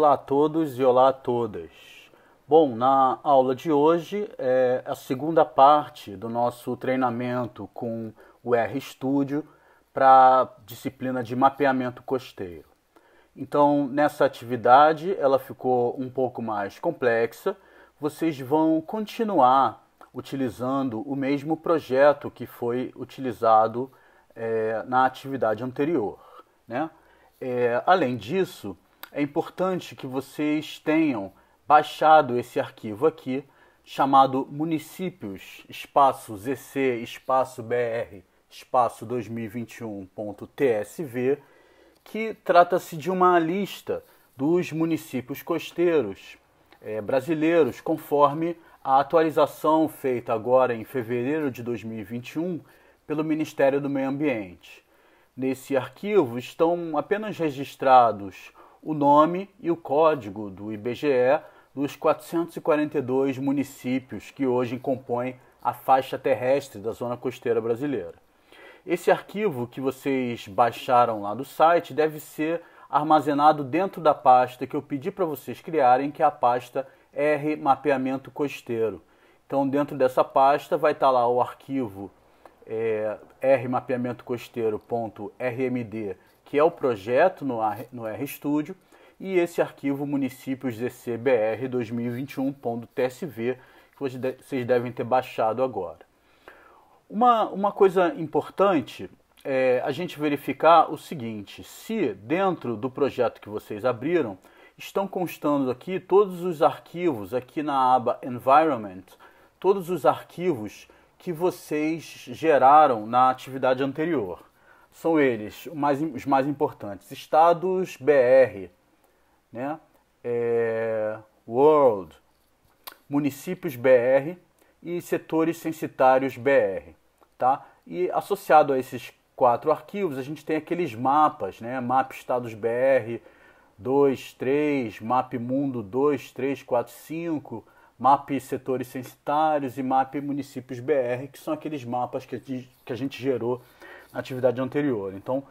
Olá a todos e olá a todas. Bom, na aula de hoje é a segunda parte do nosso treinamento com o RStudio para a disciplina de mapeamento costeiro. Então, nessa atividade, ela ficou um pouco mais complexa. Vocês vão continuar utilizando o mesmo projeto que foi utilizado na atividade anterior, né? Além disso, é importante que vocês tenham baixado esse arquivo aqui, chamado municípios, espaço ZC, espaço BR, espaço 2021.tsv, que trata-se de uma lista dos municípios costeiros brasileiros, conforme a atualização feita agora em fevereiro de 2021 pelo Ministério do Meio Ambiente. Nesse arquivo estão apenas registrados o nome e o código do IBGE dos 442 municípios que hoje compõem a faixa terrestre da zona costeira brasileira. Esse arquivo que vocês baixaram lá do site deve ser armazenado dentro da pasta que eu pedi para vocês criarem, que é a pasta R Mapeamento Costeiro. Então, dentro dessa pasta vai estar lá o arquivo rmapeamentocosteiro.rmd, que é o projeto no RStudio, e esse arquivo municípios ZCBR 2021.tsv, que vocês devem ter baixado agora. Uma coisa importante é a gente verificar o seguinte: se dentro do projeto que vocês abriram estão constando aqui todos os arquivos, aqui na aba Environment, todos os arquivos que vocês geraram na atividade anterior. São eles os mais importantes: estados BR, né? World, municípios BR e setores censitários BR. Tá? E associado a esses 4 arquivos, a gente tem aqueles mapas, né? Mapa Estados BR 2, 3, Map Mundo 2, 3, 4, 5, Map Setores Censitários e Map Municípios BR, que são aqueles mapas que a gente gerou na atividade anterior. Então,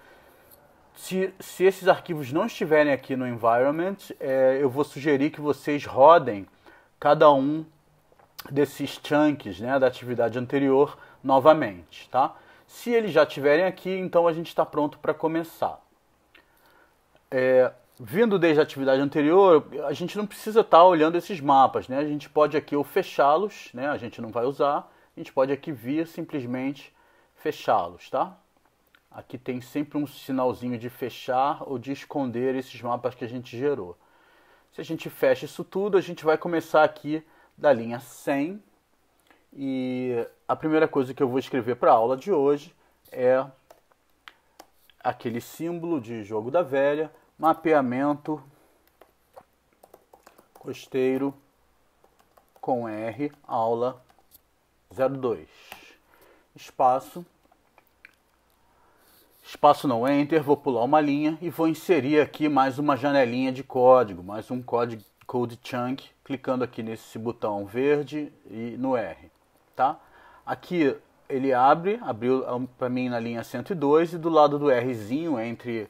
se esses arquivos não estiverem aqui no Environment, eu vou sugerir que vocês rodem cada um desses chunks, né, da atividade anterior novamente, tá? Se eles já estiverem aqui, então a gente está pronto para começar. Vindo desde a atividade anterior, a gente não precisa estar olhando esses mapas, né? A gente pode aqui ou fechá-los, né? A gente não vai usar. A gente pode aqui vir simplesmente fechá-los, tá? Aqui tem sempre um sinalzinho de fechar ou de esconder esses mapas que a gente gerou. Se a gente fecha isso tudo, a gente vai começar aqui da linha 100. E a primeira coisa que eu vou escrever para a aula de hoje é aquele símbolo de jogo da velha: mapeamento costeiro com R, aula 02. Espaço não, Enter, vou pular uma linha e vou inserir aqui mais uma janelinha de código, mais um code chunk, clicando aqui nesse botão verde e no R. Tá? Aqui ele abriu para mim na linha 102 e do lado do Rzinho, entre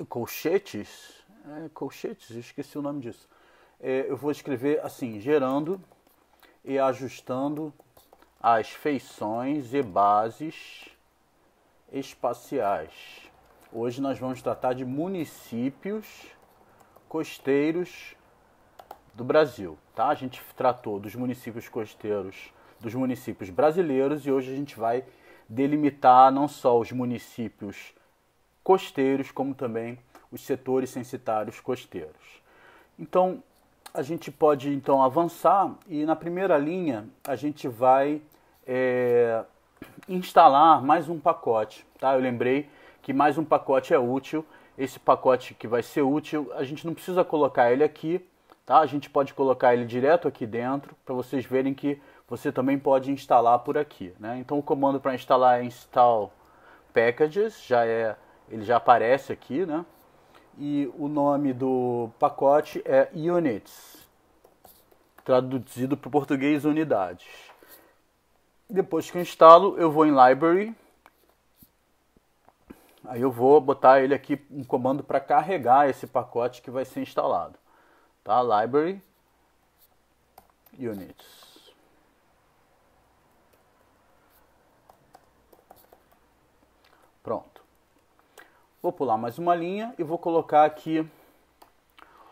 colchetes, eu esqueci o nome disso, eu vou escrever assim: gerando e ajustando as feições e bases espaciais. Hoje nós vamos tratar de municípios costeiros do Brasil, tá? A gente tratou dos municípios costeiros, dos municípios brasileiros, e hoje a gente vai delimitar não só os municípios costeiros, como também os setores censitários costeiros. Então, a gente pode avançar, e na primeira linha a gente vai instalar mais um pacote, tá? Eu lembrei que mais um pacote é útil. Esse pacote que vai ser útil, a gente não precisa colocar ele aqui, tá? A gente pode colocar ele direto aqui dentro, para vocês verem que você também pode instalar por aqui, né? Então o comando para instalar é install packages, ele já aparece aqui, né? E o nome do pacote é units, traduzido para o português unidades. Depois que eu instalo, eu vou em library Aí eu vou botar ele aqui, um comando para carregar esse pacote que vai ser instalado. Tá? Library Units. Pronto. Vou pular mais uma linha e vou colocar aqui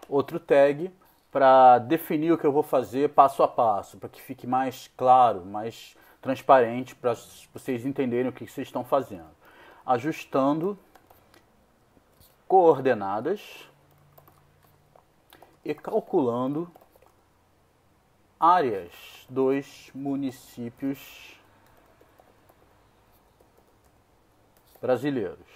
outro tag para definir o que eu vou fazer passo a passo, para que fique mais claro, mais transparente, para vocês entenderem o que vocês estão fazendo. Ajustando coordenadas e calculando áreas dos municípios brasileiros.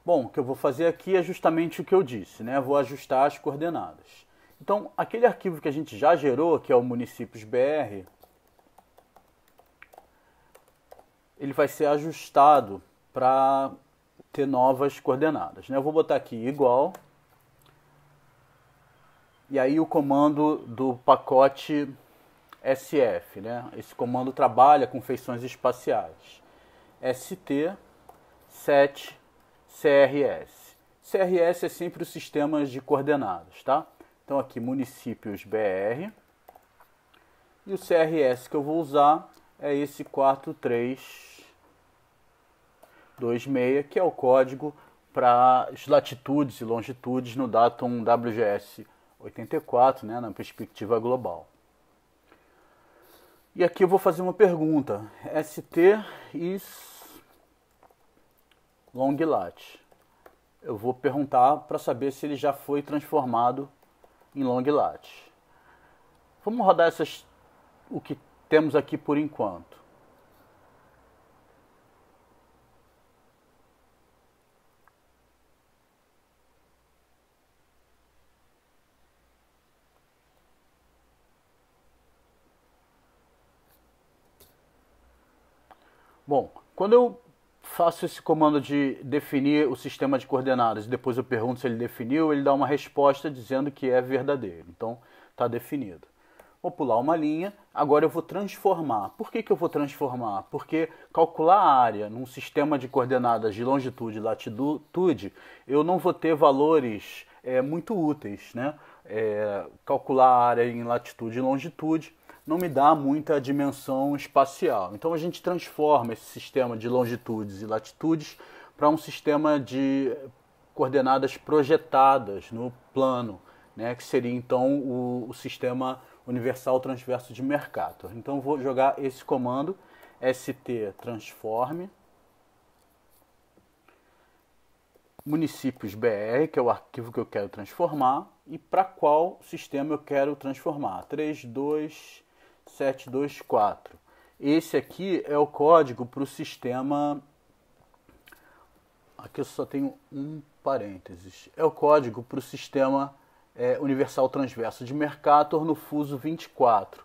Bom, o que eu vou fazer aqui é justamente o que eu disse, né? Vou ajustar as coordenadas. Então, aquele arquivo que a gente já gerou, que é o municípios.br, ele vai ser ajustado para ter novas coordenadas, né? Eu vou botar aqui igual, e aí o comando do pacote SF, né? Esse comando trabalha com feições espaciais. ST set CRS. CRS é sempre os sistemas de coordenadas, tá? Então aqui municípios BR. E o CRS que eu vou usar é esse 4326, que é o código para as latitudes e longitudes no Datum WGS 84, né, na perspectiva global. E aqui eu vou fazer uma pergunta. ST is long-lat. Eu vou perguntar para saber se ele já foi transformado em long-lat. Vamos rodar o que temos aqui por enquanto. Bom, quando eu faço esse comando de definir o sistema de coordenadas e depois eu pergunto se ele definiu, ele dá uma resposta dizendo que é verdadeiro. Então, está definido. Vou pular uma linha, agora eu vou transformar. Por que eu vou transformar? Porque calcular a área num sistema de coordenadas de longitude e latitude, eu não vou ter valores muito úteis, né? Calcular a área em latitude e longitude não me dá muita dimensão espacial. Então a gente transforma esse sistema de longitudes e latitudes para um sistema de coordenadas projetadas no plano, né? Que seria então o sistema universal transverso de Mercator. Então eu vou jogar esse comando st transform municípios BR, que é o arquivo que eu quero transformar, e para qual sistema eu quero transformar. 32724. Esse aqui é o código para o sistema. Aqui eu só tenho um parênteses. É o código para o sistema universal transverso de Mercator no fuso 24.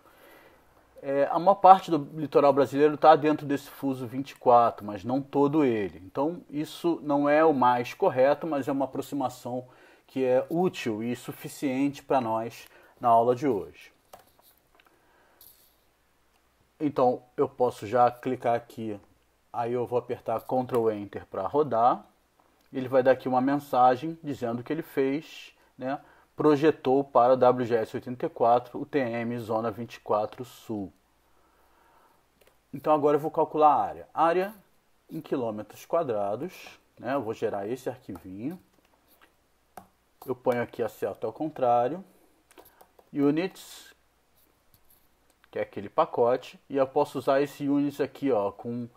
A maior parte do litoral brasileiro está dentro desse fuso 24, mas não todo ele. Então isso não é o mais correto, mas é uma aproximação que é útil e suficiente para nós na aula de hoje. Então eu posso já clicar aqui, aí eu vou apertar Ctrl Enter para rodar. Ele vai dar aqui uma mensagem dizendo que ele fez, né, projetou para o WGS 84 o TM Zona 24 Sul. Então agora eu vou calcular a área. Área em quilômetros quadrados, né, eu vou gerar esse arquivinho. Eu ponho aqui acerto ao contrário. Units, que é aquele pacote, e eu posso usar esse units aqui, ó, com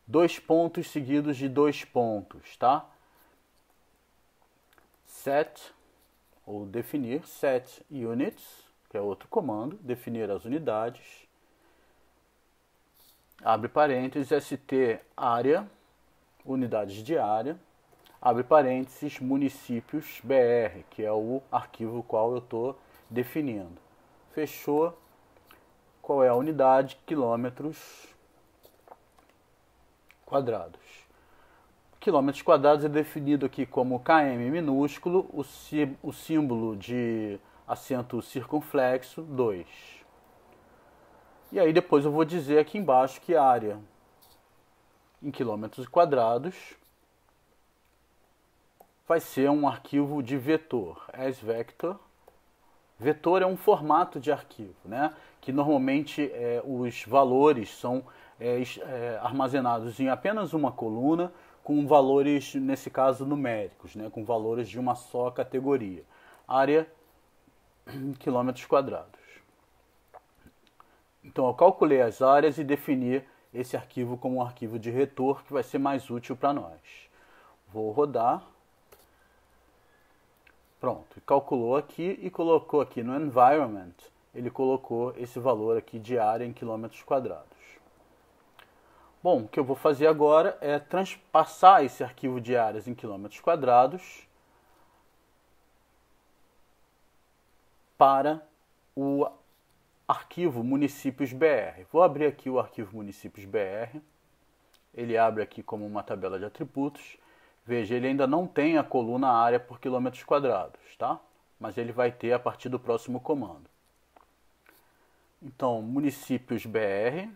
2 pontos seguidos de 2 pontos, tá? Set, ou definir, set units, que é outro comando, definir as unidades. Abre parênteses, st área, unidades de área. Abre parênteses, municípios BR, que é o arquivo qual eu estou definindo. Fechou. Qual é a unidade? Quilômetros quadrados. Quilômetros quadrados é definido aqui como km minúsculo, o símbolo de acento circunflexo 2. E aí depois eu vou dizer aqui embaixo que a área em quilômetros quadrados vai ser um arquivo de vetor, as vector. Vetor é um formato de arquivo, né? Que normalmente os valores são armazenados em apenas uma coluna, com valores, nesse caso, numéricos, né? Com valores de uma só categoria. Área em quilômetros quadrados. Então eu calculei as áreas e defini esse arquivo como um arquivo de vetor que vai ser mais útil para nós. Vou rodar. Pronto, calculou aqui e colocou aqui no environment, ele colocou esse valor aqui de área em quilômetros quadrados. Bom, o que eu vou fazer agora é transpassar esse arquivo de áreas em quilômetros quadrados para o arquivo municípios.br. Vou abrir aqui o arquivo municípios.br. Ele abre aqui como uma tabela de atributos. Veja, ele ainda não tem a coluna área por quilômetros quadrados, tá? Mas ele vai ter a partir do próximo comando. Então, municípios.br.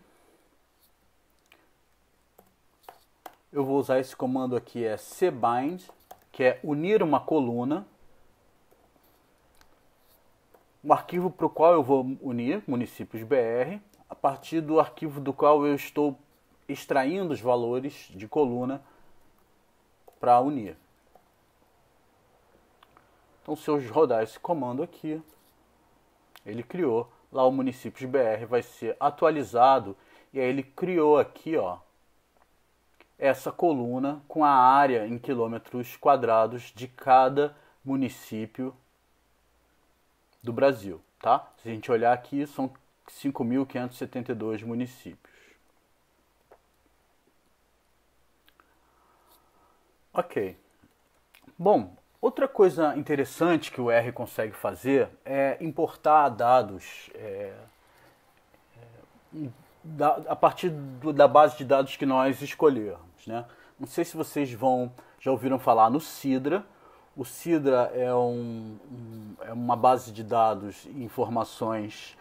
Eu vou usar esse comando aqui, é cbind, que é unir uma coluna. O arquivo para o qual eu vou unir, municípios.br, a partir do arquivo do qual eu estou extraindo os valores de coluna para unir. Então, se eu rodar esse comando aqui, ele criou. Lá o municípios.br vai ser atualizado e aí ele criou aqui, ó, essa coluna com a área em quilômetros quadrados de cada município do Brasil, tá? Se a gente olhar aqui, são 5.572 municípios. Ok. Bom, outra coisa interessante que o R consegue fazer é importar dados a partir da base de dados que nós escolhermos, né? Não sei se vocês já ouviram falar no Sidra. O Sidra é uma base de dados e informações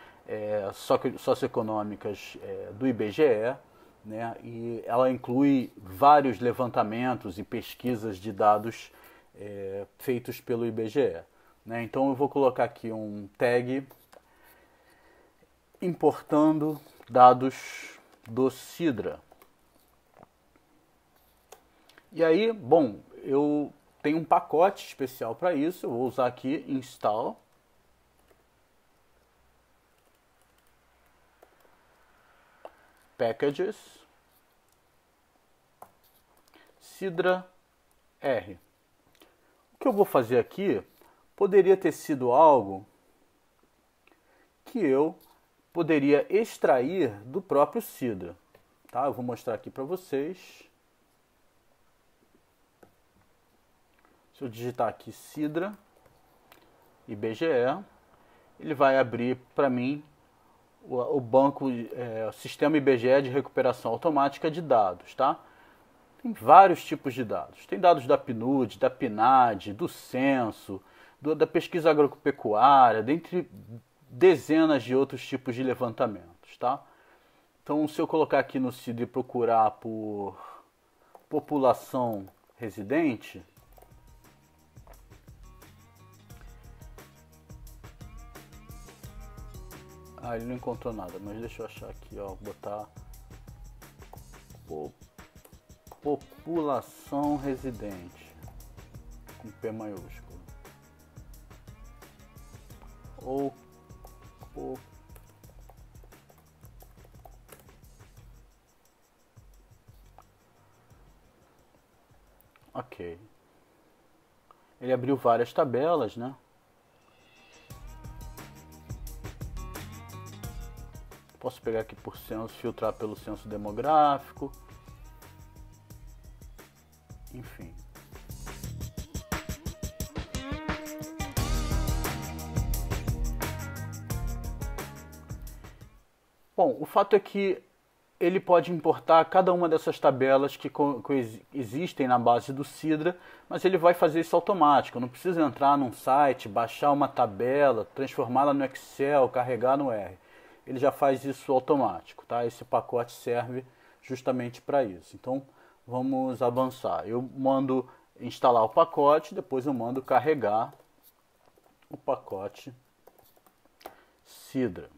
socioeconômicas do IBGE, né? E ela inclui vários levantamentos e pesquisas de dados feitos pelo IBGE, né? Então eu vou colocar aqui um tag importando dados do Sidra. E aí, bom, eu tenho um pacote especial para isso. Eu vou usar aqui install packages Sidra R. O que eu vou fazer aqui poderia ter sido algo que eu poderia extrair do próprio Sidra, tá? Eu vou mostrar aqui para vocês. Se eu digitar aqui Sidra IBGE, ele vai abrir para mim o banco, o sistema IBGE de recuperação automática de dados, tá? Tem vários tipos de dados. Tem dados da PNUD, da PNAD, do censo, da pesquisa agropecuária, dentre dezenas de outros tipos de levantamentos, tá? Então, se eu colocar aqui no Sidra e procurar por população residente, ele não encontrou nada, mas deixa eu achar aqui, ó, botar população residente com P maiúsculo ou ok. Ele abriu várias tabelas, né? Posso pegar aqui por censo, filtrar pelo censo demográfico. Enfim. Bom, o fato é que ele pode importar cada uma dessas tabelas que existem na base do Sidra, mas ele vai fazer isso automático. Não precisa entrar num site, baixar uma tabela, transformá-la no Excel, carregar no R. Ele já faz isso automático, tá? Esse pacote serve justamente para isso. Então, vamos avançar. Eu mando instalar o pacote, depois eu mando carregar o pacote Sidra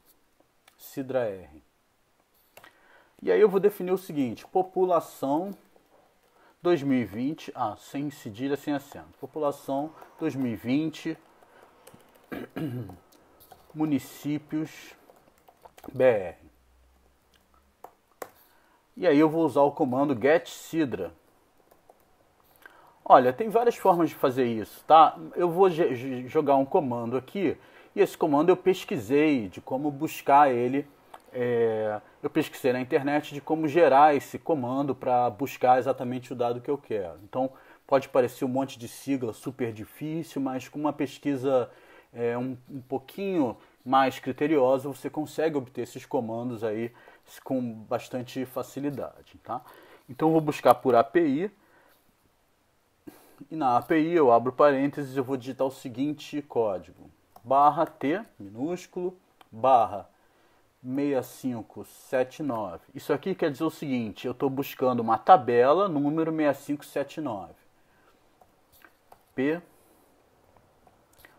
R. E aí eu vou definir o seguinte: população 2020, sem cedilha, sem acento. População 2020, municípios BR. E aí eu vou usar o comando getSidra. Olha, tem várias formas de fazer isso, tá? Eu vou jogar um comando aqui, e esse comando eu pesquisei de como buscar ele. Eu pesquisei na internet de como gerar esse comando para buscar exatamente o dado que eu quero. Então, pode parecer um monte de sigla super difícil, mas com uma pesquisa um pouquinho mais criteriosa, você consegue obter esses comandos aí com bastante facilidade, tá? Então, eu vou buscar por API. E na API eu abro parênteses e eu vou digitar o seguinte código: /t, minúsculo, /6579. Isso aqui quer dizer o seguinte: eu estou buscando uma tabela, número 6579.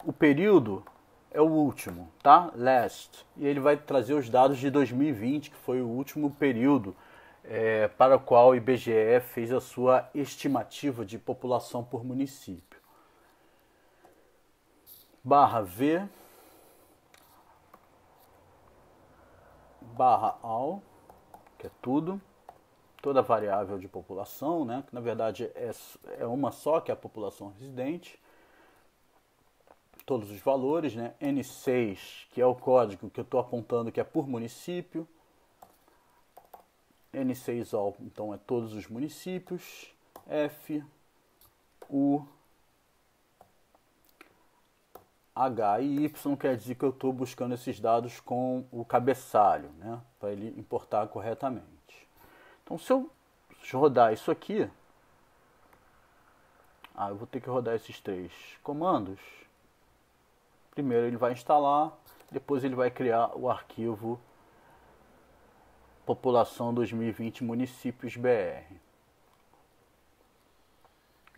O período é o último, tá? Last. E ele vai trazer os dados de 2020, que foi o último período para o qual o IBGE fez a sua estimativa de população por município. /v, /all, que é tudo, toda variável de população, né? Que na verdade é uma só, que é a população residente. Todos os valores, né? N6, que é o código que eu estou apontando que é por município. N6 all, então é todos os municípios. F, U, H e Y quer dizer que eu estou buscando esses dados com o cabeçalho, né? Para ele importar corretamente. Então, se eu rodar isso aqui, eu vou ter que rodar esses 3 comandos. Primeiro ele vai instalar, depois ele vai criar o arquivo população 2020 municípios BR.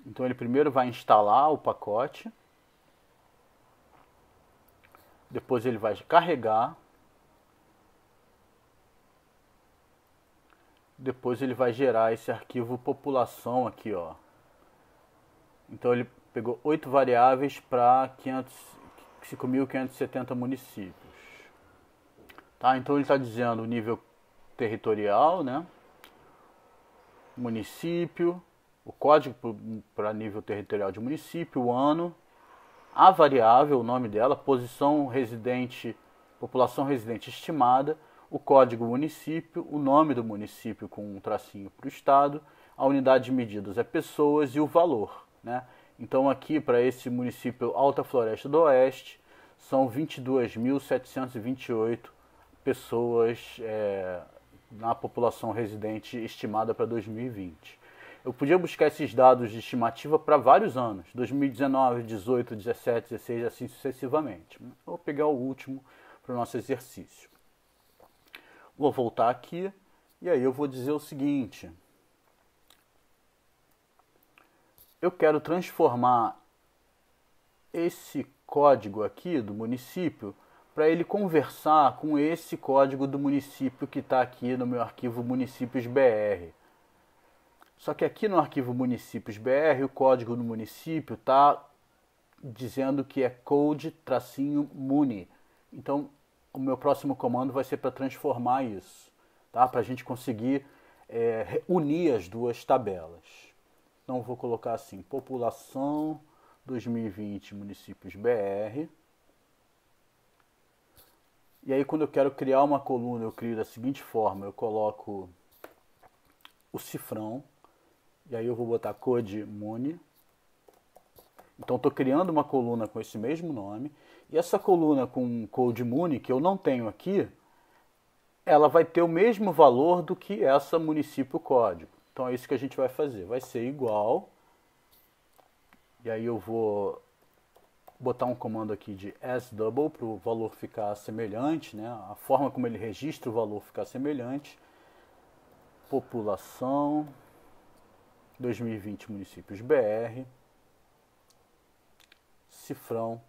Então ele primeiro vai instalar o pacote, depois ele vai carregar, depois ele vai gerar esse arquivo população aqui, ó. Então ele pegou 8 variáveis para 5.570 municípios. Tá? Então ele está dizendo o nível territorial, né? Município, o código para nível territorial de município, o ano, a variável, o nome dela, posição residente, população residente estimada, o código município, o nome do município com um tracinho para o estado, a unidade de medidas é pessoas e o valor, né? Então aqui para esse município Alta Floresta do Oeste são 22.728 pessoas na população residente estimada para 2020. Eu podia buscar esses dados de estimativa para vários anos, 2019, 18, 17, 16, assim sucessivamente. Eu vou pegar o último para o nosso exercício. Vou voltar aqui e aí eu vou dizer o seguinte: eu quero transformar esse código aqui do município para ele conversar com esse código do município que está aqui no meu arquivo municípios BR. Só que aqui no arquivo municípios BR, o código do município está dizendo que é code-muni. Então, o meu próximo comando vai ser para transformar isso, tá? Para a gente conseguir unir as duas tabelas. Então, eu vou colocar assim, população 2020 municípios BR. E aí, quando eu quero criar uma coluna, eu crio da seguinte forma: eu coloco o cifrão, e aí eu vou botar code-muni. Então, estou criando uma coluna com esse mesmo nome. E essa coluna com code-muni, que eu não tenho aqui, ela vai ter o mesmo valor do que essa município código. Então, é isso que a gente vai fazer. Vai ser igual. E aí eu vou botar um comando aqui de sdouble para o valor ficar semelhante, né? A forma como ele registra o valor ficar semelhante. População 2020 municípios BR, cifrão,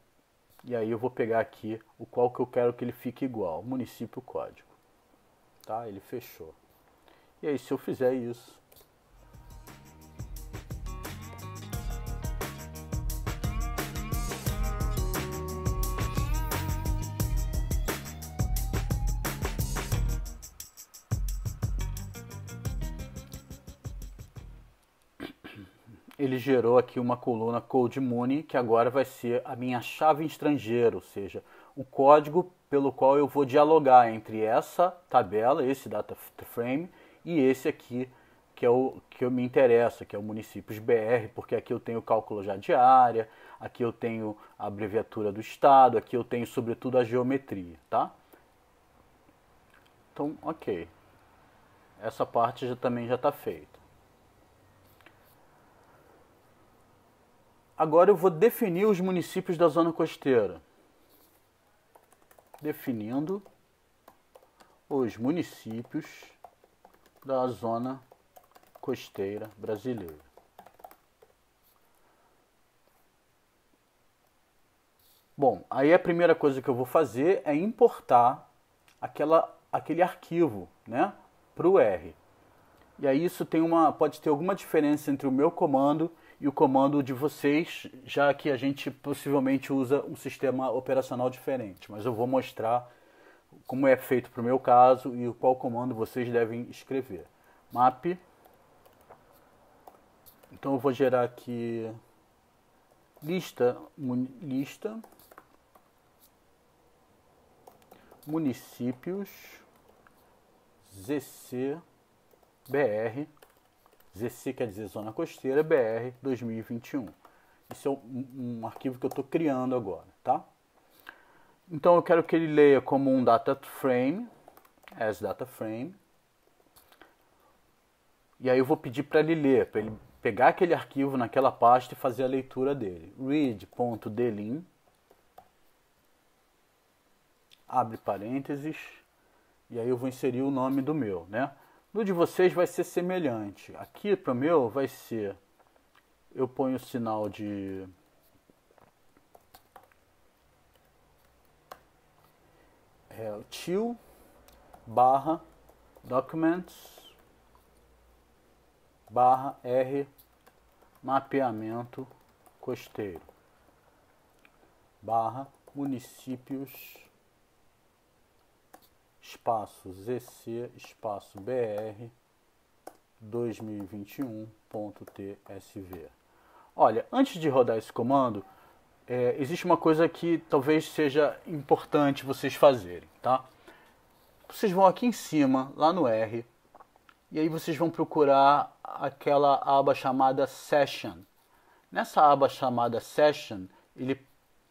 e aí eu vou pegar aqui o qual que eu quero que ele fique igual, município código, tá? Ele fechou. E aí se eu fizer isso, ele gerou aqui uma coluna CodeMuni, que agora vai ser a minha chave estrangeira, ou seja, o código pelo qual eu vou dialogar entre essa tabela, esse data frame, e esse aqui, que é o que me interessa, que é o municípios BR, porque aqui eu tenho o cálculo já de área, aqui eu tenho a abreviatura do estado, aqui eu tenho sobretudo a geometria, tá? Então, ok. Essa parte também já está feita. Agora eu vou definir os municípios da zona costeira. Definindo os municípios da zona costeira brasileira. Bom, aí a primeira coisa que eu vou fazer é importar aquele arquivo, né, para o R. E aí isso pode ter alguma diferença entre o meu comando e o comando de vocês, já que a gente possivelmente usa um sistema operacional diferente. Mas eu vou mostrar como é feito para o meu caso e qual comando vocês devem escrever. Map. Então eu vou gerar aqui lista municípios ZC BR. ZC quer dizer Zona Costeira, BR 2021. Isso é um arquivo que eu estou criando agora, tá? Então eu quero que ele leia como um data frame, as data frame. E aí eu vou pedir para ele ler, para ele pegar aquele arquivo naquela pasta e fazer a leitura dele. Read.delin, abre parênteses, e aí eu vou inserir o nome do meu, né? No de vocês vai ser semelhante. Aqui para o meu vai ser, eu ponho o sinal de til barra documents barra R mapeamento costeiro barra municípios espaço ZC espaço BR 2021.tsv. Olha, antes de rodar esse comando, existe uma coisa que talvez seja importante vocês fazerem, tá? Vocês vão aqui em cima, lá no R, e aí vocês vão procurar aquela aba chamada Session. Nessa aba chamada Session,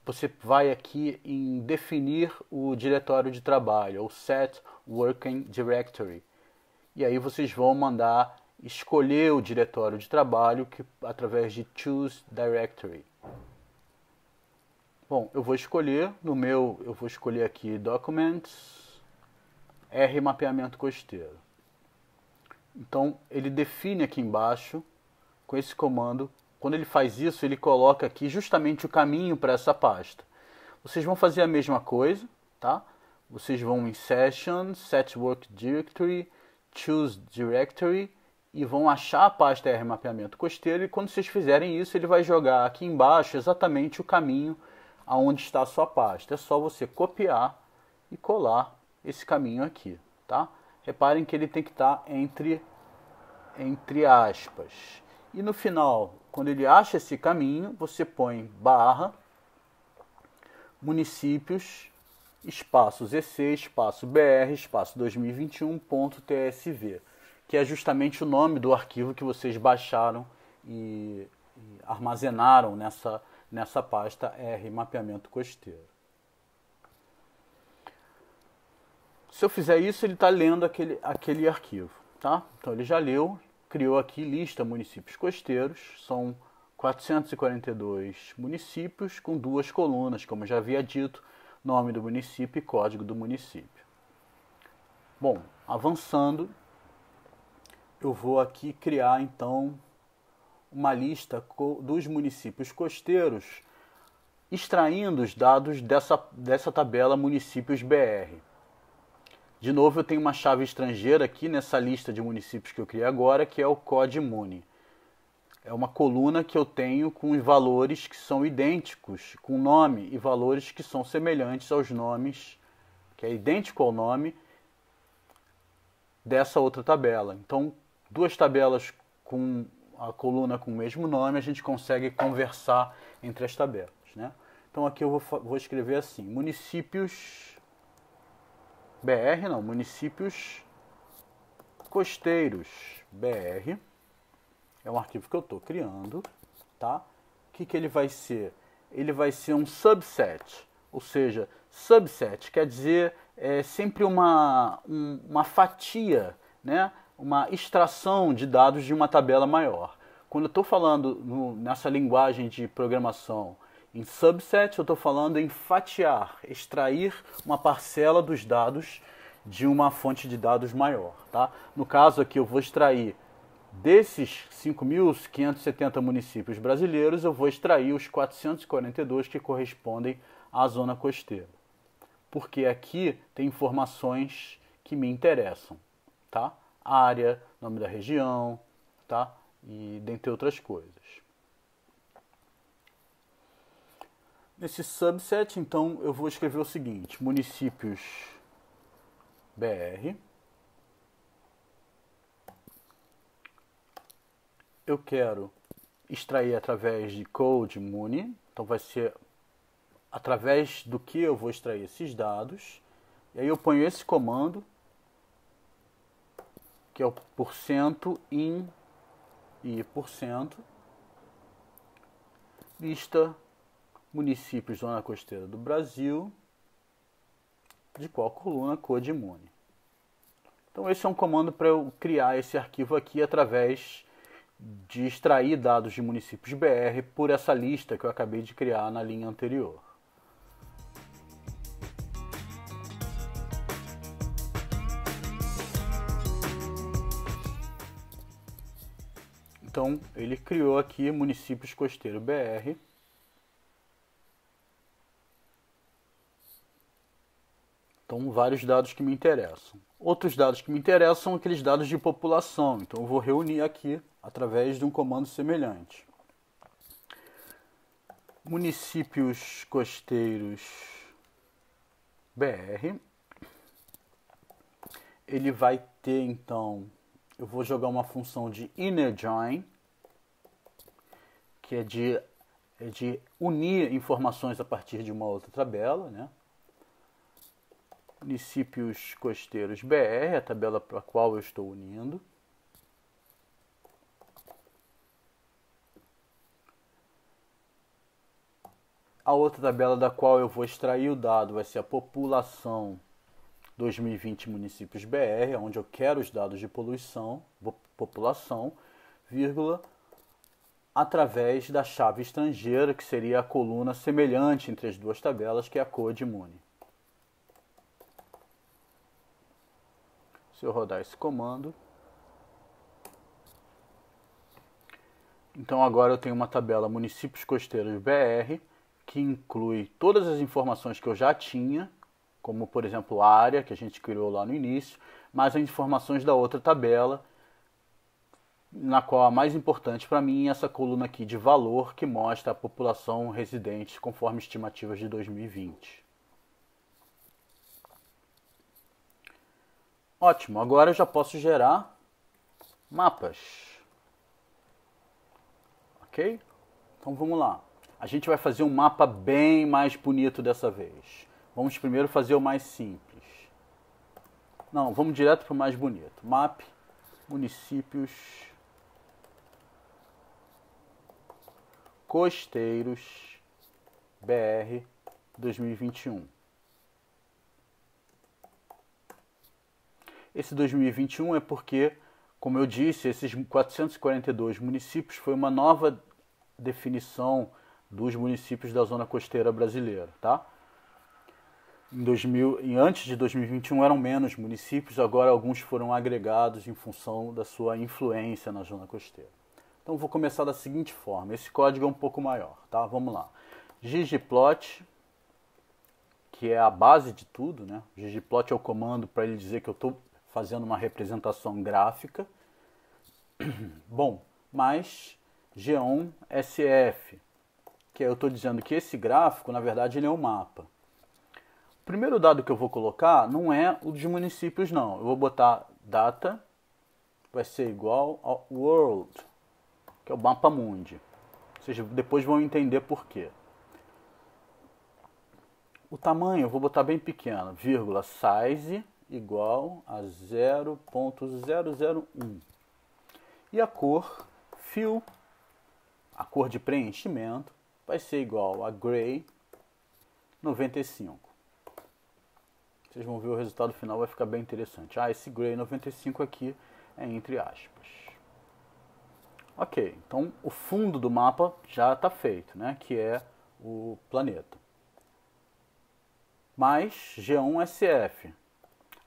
você vai aqui em definir o diretório de trabalho, ou Set Working Directory. E aí vocês vão mandar escolher o diretório de trabalho através de Choose Directory. Bom, eu vou escolher, eu vou escolher aqui Documents, R mapeamento costeiro. Então ele define aqui embaixo, com esse comando. Quando ele faz isso, ele coloca aqui justamente o caminho para essa pasta. Vocês vão fazer a mesma coisa, tá? Vocês vão em Session, Set Work Directory, Choose Directory e vão achar a pasta R mapeamento costeiro. E quando vocês fizerem isso, ele vai jogar aqui embaixo exatamente o caminho aonde está a sua pasta. É só você copiar e colar esse caminho aqui, tá? Reparem que ele tem que estar entre aspas. E no final, quando ele acha esse caminho, você põe barra municípios espaço ZC espaço BR espaço 2021.tsv, que é justamente o nome do arquivo que vocês baixaram e armazenaram nessa pasta R mapeamento costeiro. Se eu fizer isso, ele está lendo aquele arquivo, tá? Então ele já leu, criou aqui lista municípios costeiros, são 442 municípios com 2 colunas, como eu já havia dito, nome do município e código do município. Bom, avançando, eu vou aqui criar então uma lista dos municípios costeiros, extraindo os dados dessa tabela Municípios BR. De novo, eu tenho uma chave estrangeira aqui nessa lista de municípios que eu criei agora, que é o CODMUNI. É uma coluna que eu tenho com valores que são idênticos, com nome e valores que são semelhantes aos nomes, que é idêntico ao nome dessa outra tabela. Então, duas tabelas com a coluna com o mesmo nome, a gente consegue conversar entre as tabelas, né? Então aqui eu vou escrever assim, municípios BR, não, municípios costeiros BR, é um arquivo que eu estou criando, tá? O que ele vai ser? Ele vai ser um subset, ou seja, subset quer dizer sempre uma fatia, né? Uma extração de dados de uma tabela maior. Quando eu estou falando nessa linguagem de programação em subset, eu estou falando em fatiar, extrair uma parcela dos dados de uma fonte de dados maior. Tá? No caso aqui eu vou extrair desses 5.570 municípios brasileiros, eu vou extrair os 442 que correspondem à zona costeira. Porque aqui tem informações que me interessam, tá? Área, nome da região, tá? E dentre outras coisas. Nesse subset, então, eu vou escrever o seguinte, municípios BR. Eu quero extrair através de CODMUNI, então vai ser através do que eu vou extrair esses dados. E aí eu ponho esse comando, que é o %in e %, lista municípios zona costeira do Brasil, de qual coluna CODMUNI. Então esse é um comando para eu criar esse arquivo aqui através de extrair dados de municípios BR por essa lista que eu acabei de criar na linha anterior. Então, ele criou aqui municípios costeiro BR. Então, vários dados que me interessam. Outros dados que me interessam são aqueles dados de população. Então, eu vou reunir aqui através de um comando semelhante. Municípios costeiros BR. Ele vai ter, então, eu vou jogar uma função de inner join, que é de unir informações a partir de uma outra tabela, né? Municípios costeiros BR, a tabela para a qual eu estou unindo. A outra tabela da qual eu vou extrair o dado vai ser a população 2020 municípios BR, onde eu quero os dados de poluição, população, vírgula, através da chave estrangeira, que seria a coluna semelhante entre as duas tabelas, que é a CODMUNI. Se eu rodar esse comando, então agora eu tenho uma tabela municípios costeiros BR, que inclui todas as informações que eu já tinha, como por exemplo a área que a gente criou lá no início, mas as informações da outra tabela, na qual a mais importante para mim é essa coluna aqui de valor, que mostra a população residente conforme estimativas de 2020. Ótimo, agora eu já posso gerar mapas. Ok? Então vamos lá. A gente vai fazer um mapa bem mais bonito dessa vez. Vamos primeiro fazer o mais simples. Não, vamos direto para o mais bonito. Map, municípios costeiros BR 2021. Esse 2021 é porque, como eu disse, esses 442 municípios foi uma nova definição dos municípios da zona costeira brasileira, tá? Antes de 2021 eram menos municípios, agora alguns foram agregados em função da sua influência na zona costeira. Então vou começar da seguinte forma, esse código é um pouco maior, tá? Vamos lá. ggplot, que é a base de tudo, né? ggplot é o comando para ele dizer que eu estou fazendo uma representação gráfica. Bom, mais geom.sf, que eu estou dizendo que esse gráfico, na verdade, ele é um mapa. O primeiro dado que eu vou colocar não é o dos municípios, não. Eu vou botar data, vai ser igual ao world, que é o mapa mundi. Vocês depois vão entender por quê. O tamanho eu vou botar bem pequeno, vírgula, size igual a 0.001. E a cor, fill, a cor de preenchimento, vai ser igual a gray 95. Vocês vão ver o resultado final, vai ficar bem interessante. Ah, esse gray 95 aqui é entre aspas. Ok, então o fundo do mapa já está feito, né? Que é o planeta. Mais geom.sf.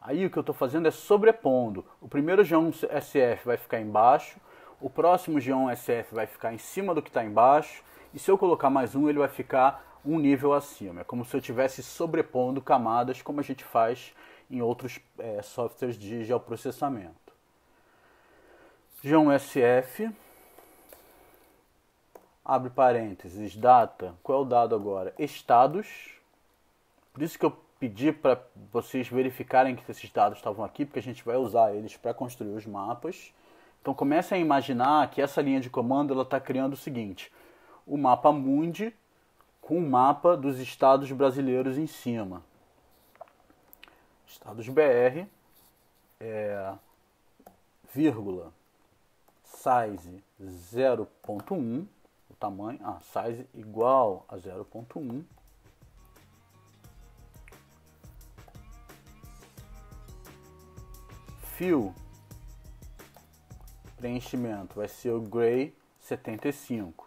Aí o que eu estou fazendo é sobrepondo. O primeiro geom.sf vai ficar embaixo, o próximo geom.sf vai ficar em cima do que está embaixo, e se eu colocar mais um, ele vai ficar um nível acima. É como se eu estivesse sobrepondo camadas, como a gente faz em outros softwares de geoprocessamento. Geom.sf, abre parênteses, data, qual é o dado agora? Estados. Por isso que eu pedi para vocês verificarem que esses dados estavam aqui, porque a gente vai usar eles para construir os mapas. Então comecem a imaginar que essa linha de comando está criando o seguinte, o mapa mundi com o mapa dos estados brasileiros em cima. Estados BR, vírgula, size 0.1, o tamanho, size igual a 0.1. Fill, preenchimento, vai ser o gray 75.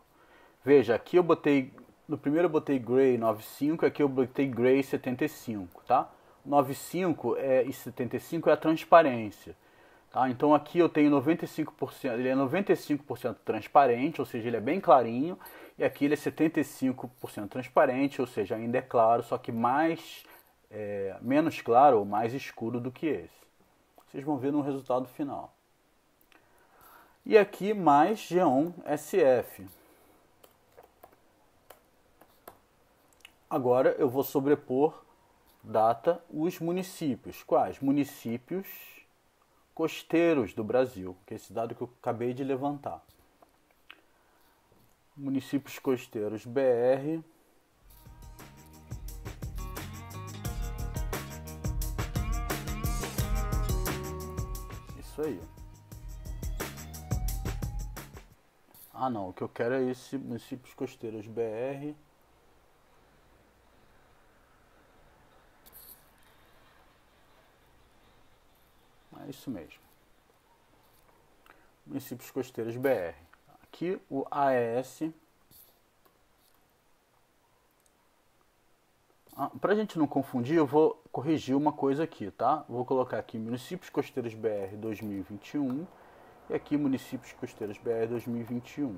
Veja, aqui eu botei, no primeiro eu botei gray 95, aqui eu botei gray 75, tá? 95 e 75 é a transparência, tá? Então aqui eu tenho 95%, ele é 95% transparente, ou seja, ele é bem clarinho, e aqui ele é 75% transparente, ou seja, ainda é claro, só que menos claro ou mais escuro do que esse. Vocês vão ver no resultado final. E aqui mais geom.sf. Agora eu vou sobrepor data os municípios. Quais? Municípios costeiros do Brasil, que é esse dado que eu acabei de levantar. Municípios costeiros BR. Isso aí. Ah não, o que eu quero é esse municípios costeiros BR. É isso mesmo. Municípios costeiros BR. Aqui o AES. Para a gente não confundir, eu vou corrigir uma coisa aqui, tá? Vou colocar aqui Municípios Costeiros BR 2021 e aqui Municípios Costeiros BR 2021.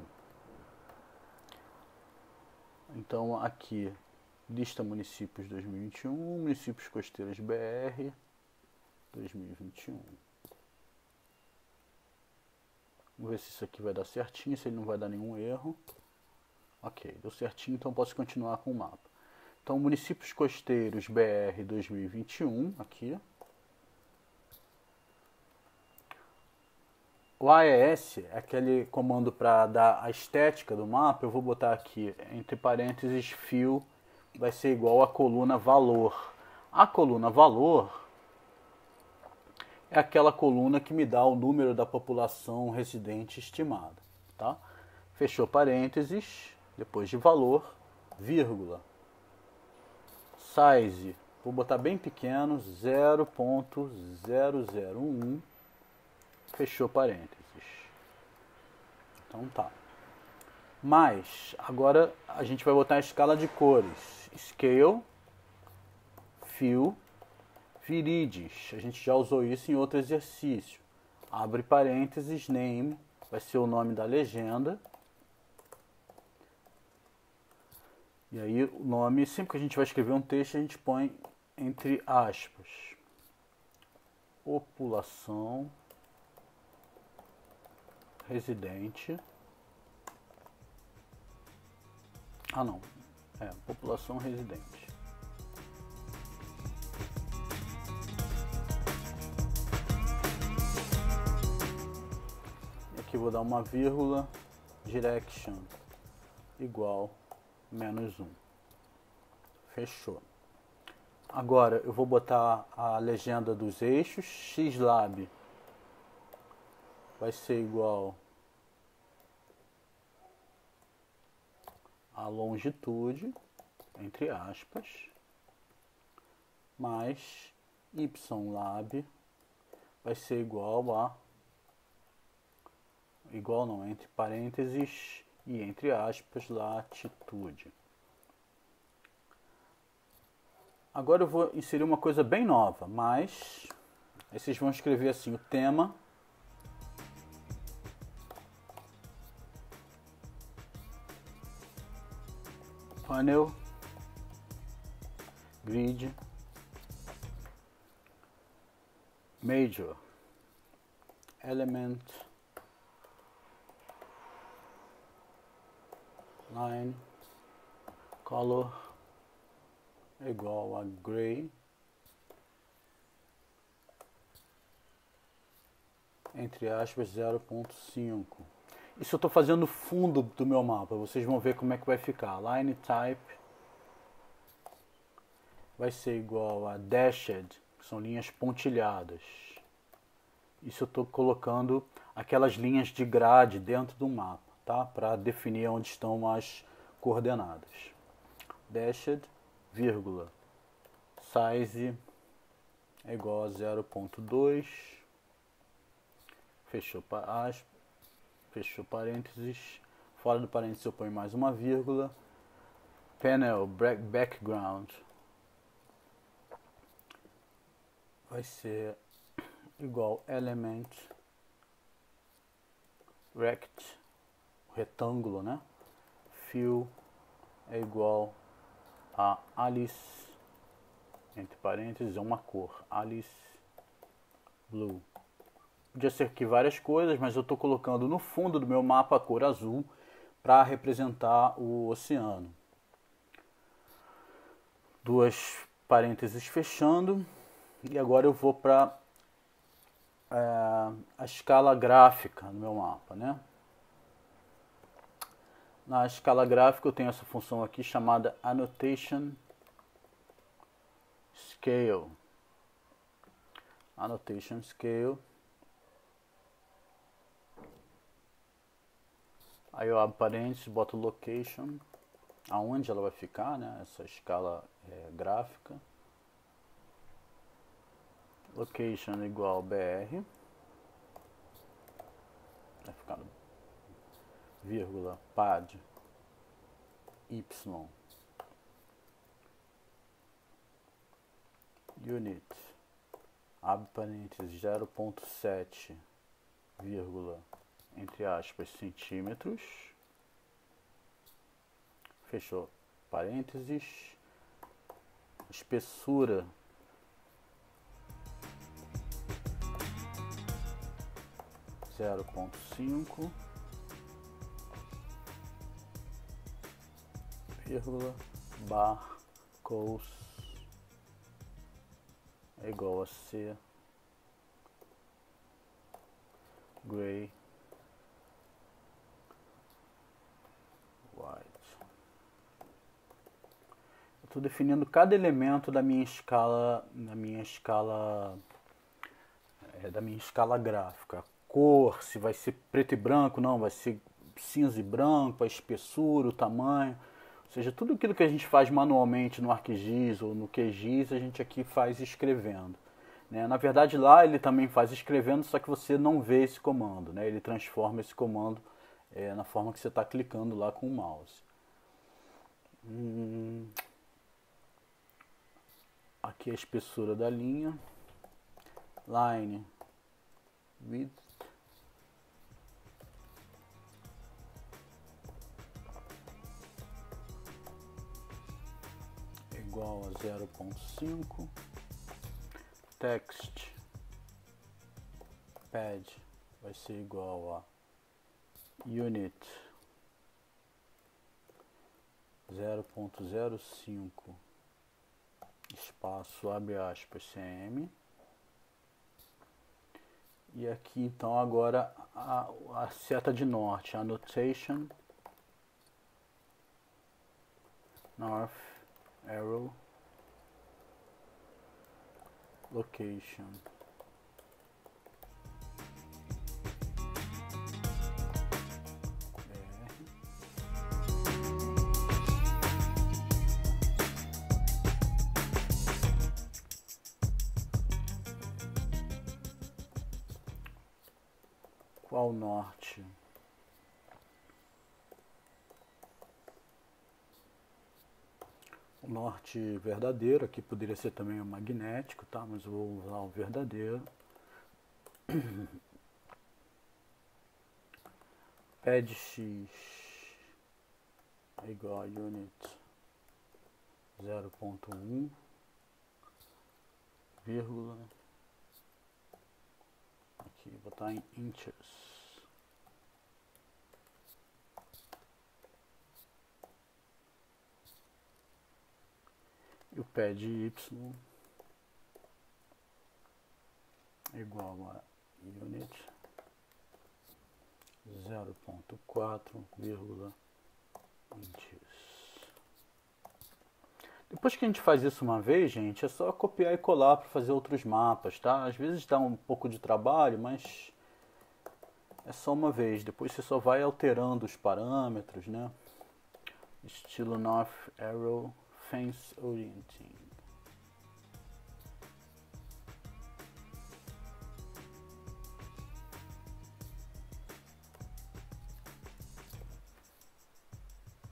Então aqui, lista municípios 2021, Municípios Costeiros BR 2021. Vamos ver se isso aqui vai dar certinho, se ele não vai dar nenhum erro. Ok, deu certinho, então posso continuar com o mapa. Então, Municípios Costeiros BR 2021, aqui. O AES é aquele comando para dar a estética do mapa. Eu vou botar aqui, entre parênteses, fill, vai ser igual a coluna valor. A coluna valor é aquela coluna que me dá o número da população residente estimada, tá? Fechou parênteses, depois de valor, vírgula. Size, vou botar bem pequeno, 0.001, fechou parênteses. Então tá. Mas, agora a gente vai botar a escala de cores. Scale, Fill, Virides. A gente já usou isso em outro exercício. Abre parênteses, Name, vai ser o nome da legenda. E aí o nome, sempre que a gente vai escrever um texto, a gente põe entre aspas. População residente. Ah não, população residente. E aqui eu vou dar uma vírgula, direction igual -1. Fechou. Agora eu vou botar a legenda dos eixos. Xlab vai ser igual a longitude, entre aspas, mais ylab vai ser igual entre parênteses e entre aspas, latitude. Agora eu vou inserir uma coisa bem nova, mas aí vocês vão escrever assim, o tema panel grid major element line color é igual a gray entre aspas 0.5. Isso eu estou fazendo no fundo do meu mapa, vocês vão ver como é que vai ficar. Line type vai ser igual a dashed, que são linhas pontilhadas. Isso eu estou colocando aquelas linhas de grade dentro do mapa, tá? Para definir onde estão as coordenadas. Dashed, vírgula, size é igual a 0.2, fechou parênteses, fora do parênteses eu ponho mais uma vírgula, panel background vai ser igual element rect, retângulo, né? Fill é igual a Alice, entre parênteses, é uma cor, Alice Blue. Podia ser aqui várias coisas, mas eu estou colocando no fundo do meu mapa a cor azul para representar o oceano. Duas parênteses fechando. E agora eu vou para a escala gráfica no meu mapa, né? Na escala gráfica eu tenho essa função aqui chamada Annotation Scale. Annotation Scale. Aí eu abro parênteses, boto location, aonde ela vai ficar, né? Essa escala gráfica. Location igual BR. Vai ficar vírgula pad y unit, abre parênteses 0.7, vírgula, entre aspas, centímetros, fechou parênteses, espessura 0.5, vírgula, bar cos é igual a C gray white. Eu estou definindo cada elemento da minha escala, da minha escala gráfica. A cor, se vai ser preto e branco, não, vai ser cinza e branco, a espessura, o tamanho. Ou seja, tudo aquilo que a gente faz manualmente no ArcGIS ou no QGIS, a gente aqui faz escrevendo. Né? Na verdade, lá ele também faz escrevendo, só que você não vê esse comando. Né? Ele transforma esse comando na forma que você está clicando lá com o mouse. Aqui a espessura da linha. Line width igual a 0.5. Text pad vai ser igual a unit 0.05 espaço abre aspas cm. E aqui então agora a seta de norte, annotation, north arrow, location. Qual norte? O norte verdadeiro, aqui poderia ser também o magnético, tá? Mas eu vou usar o verdadeiro. Pad X é igual a unit 0.1, vírgula, aqui, vou botar em inches. E o pad Y é igual a unit 0.4, inches. Depois que a gente faz isso uma vez, gente, é só copiar e colar para fazer outros mapas, tá? Às vezes dá um pouco de trabalho, mas é só uma vez. Depois você só vai alterando os parâmetros, né? Estilo North Arrow Fence Orienting.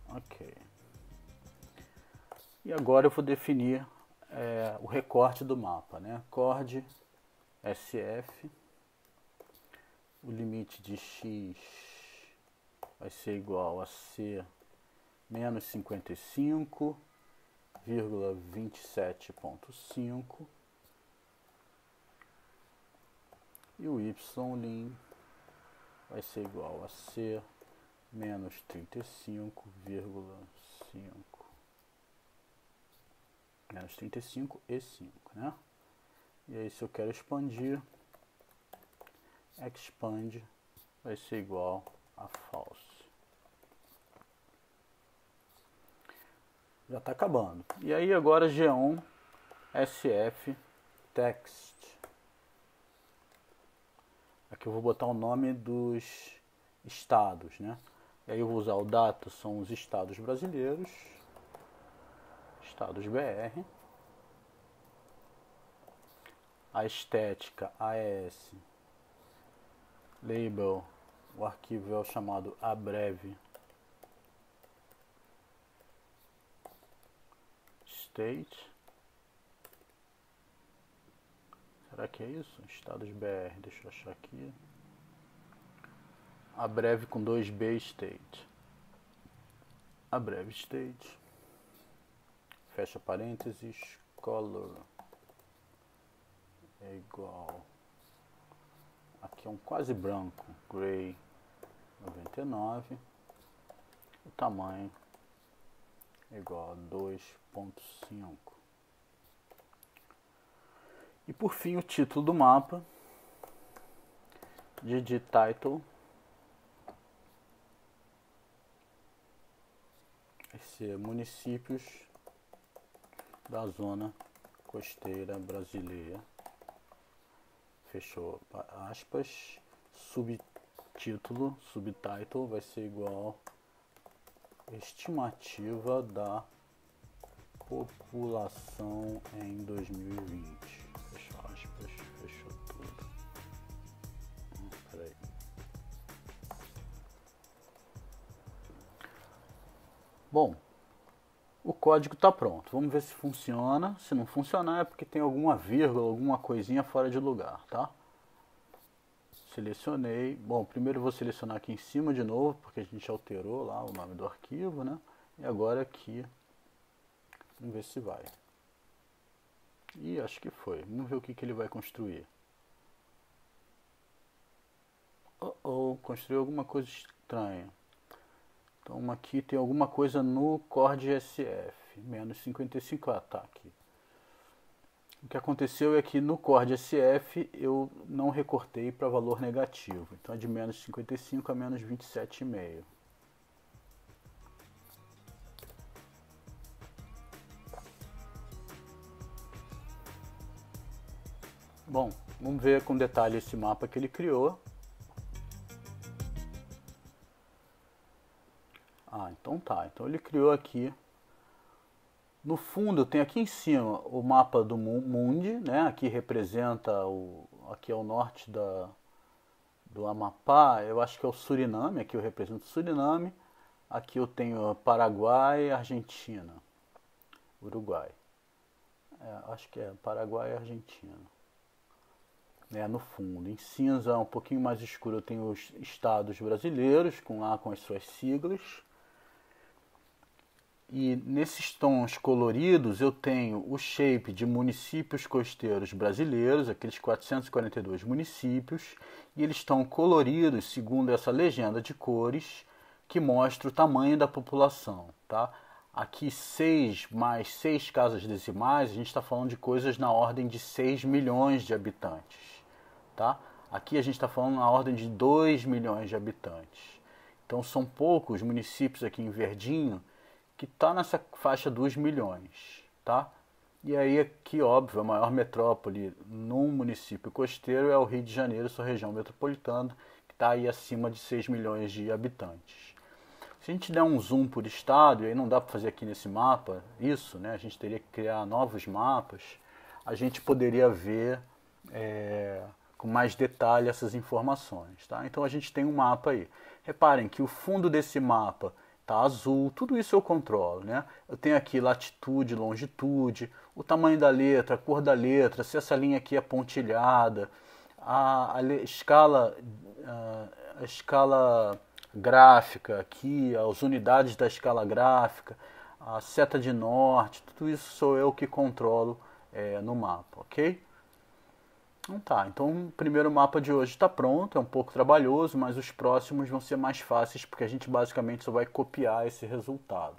Ok. E agora eu vou definir o recorte do mapa, né? Chord SF. O limite de x vai ser igual a c menos 55,27.5 e o y' vai ser igual a c menos 35,5. Menos 35 e 5, né? E aí se eu quero expandir, expand vai ser igual a false. Já está acabando. E aí agora G1 SF text. Aqui eu vou botar o nome dos estados, né? E aí eu vou usar o data, são os estados brasileiros, estados BR. A estética AES, label, o arquivo é o chamado abreve state. Será que é isso? Estados BR, deixa eu achar aqui. Abreve com 2B state. Abreve state. Fecha parênteses, color é igual. Aqui é um quase branco, gray 99. O tamanho é igual a 2.5. E por fim o título do mapa, title, vai ser municípios da zona costeira brasileira. Fechou aspas. Subtítulo, subtitle vai ser igual estimativa da população em 2020. Fechou aspas, fechou tudo. Peraí. Bom, o código está pronto. Vamos ver se funciona. Se não funcionar é porque tem alguma vírgula, alguma coisinha fora de lugar, tá? Selecionei. Bom, primeiro eu vou selecionar aqui em cima de novo, porque a gente alterou lá o nome do arquivo, né? E agora aqui Vamos ver se vai. Ih, acho que foi. Vamos ver o que ele vai construir. Construiu alguma coisa estranha. Então aqui tem alguma coisa no Core SF, menos 55, tá aqui. O que aconteceu é que no Core SF eu não recortei para valor negativo. Então é de menos 55 a menos 27,5. Bom, vamos ver com detalhe esse mapa que ele criou. Então tá. Então ele criou aqui. No fundo tem aqui em cima o mapa do Mundi, né? Aqui representa aqui é o norte do Amapá, eu acho que é o Suriname, aqui eu represento o Suriname. Aqui eu tenho Paraguai, Argentina, Uruguai. Acho que é Paraguai e Argentina. No fundo. Em cinza, um pouquinho mais escuro, eu tenho os estados brasileiros, com as suas siglas. E nesses tons coloridos eu tenho o shape de municípios costeiros brasileiros, aqueles 442 municípios, e eles estão coloridos segundo essa legenda de cores que mostra o tamanho da população, tá? Aqui 6 mais 6 casas decimais, a gente está falando de coisas na ordem de 6 milhões de habitantes, tá? Aqui a gente está falando na ordem de 2 milhões de habitantes. Então são poucos municípios aqui em verdinho que está nessa faixa dos milhões, tá? E aí aqui, óbvio, a maior metrópole num município costeiro é o Rio de Janeiro, sua região metropolitana, que está aí acima de 6 milhões de habitantes. Se a gente der um zoom por estado, e aí não dá para fazer aqui nesse mapa isso, né? A gente teria que criar novos mapas, a gente poderia ver com mais detalhe essas informações, tá? Então a gente tem um mapa aí. Reparem que o fundo desse mapa tá azul, tudo isso eu controlo, né? Eu tenho aqui latitude, longitude, o tamanho da letra, a cor da letra, se essa linha aqui é pontilhada, a escala gráfica aqui, as unidades da escala gráfica, a seta de norte, tudo isso sou eu que controlo no mapa, ok? Então tá, então o primeiro mapa de hoje está pronto, é um pouco trabalhoso, mas os próximos vão ser mais fáceis porque a gente basicamente só vai copiar esse resultado.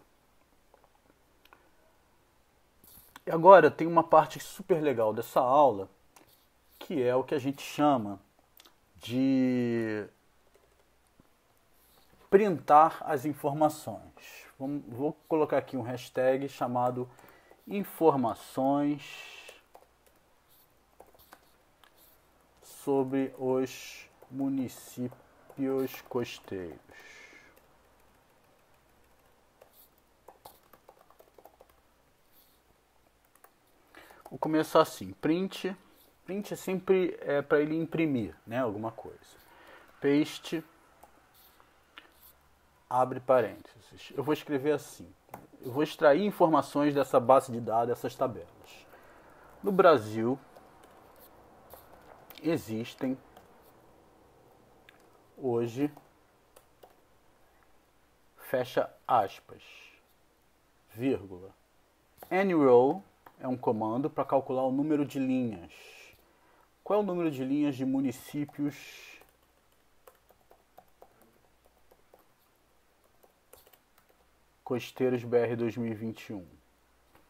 E agora tem uma parte super legal dessa aula, que é o que a gente chama de printar as informações. Vou colocar aqui um hashtag chamado informações sobre os municípios costeiros. Vou começar assim, print é sempre para ele imprimir, né, alguma coisa. Paste, abre parênteses. Eu vou escrever assim, eu vou extrair informações dessa base de dados, dessas tabelas. No Brasil, existem hoje, fecha aspas, vírgula. nrow é um comando para calcular o número de linhas. Qual é o número de linhas de municípios costeiros BR 2021?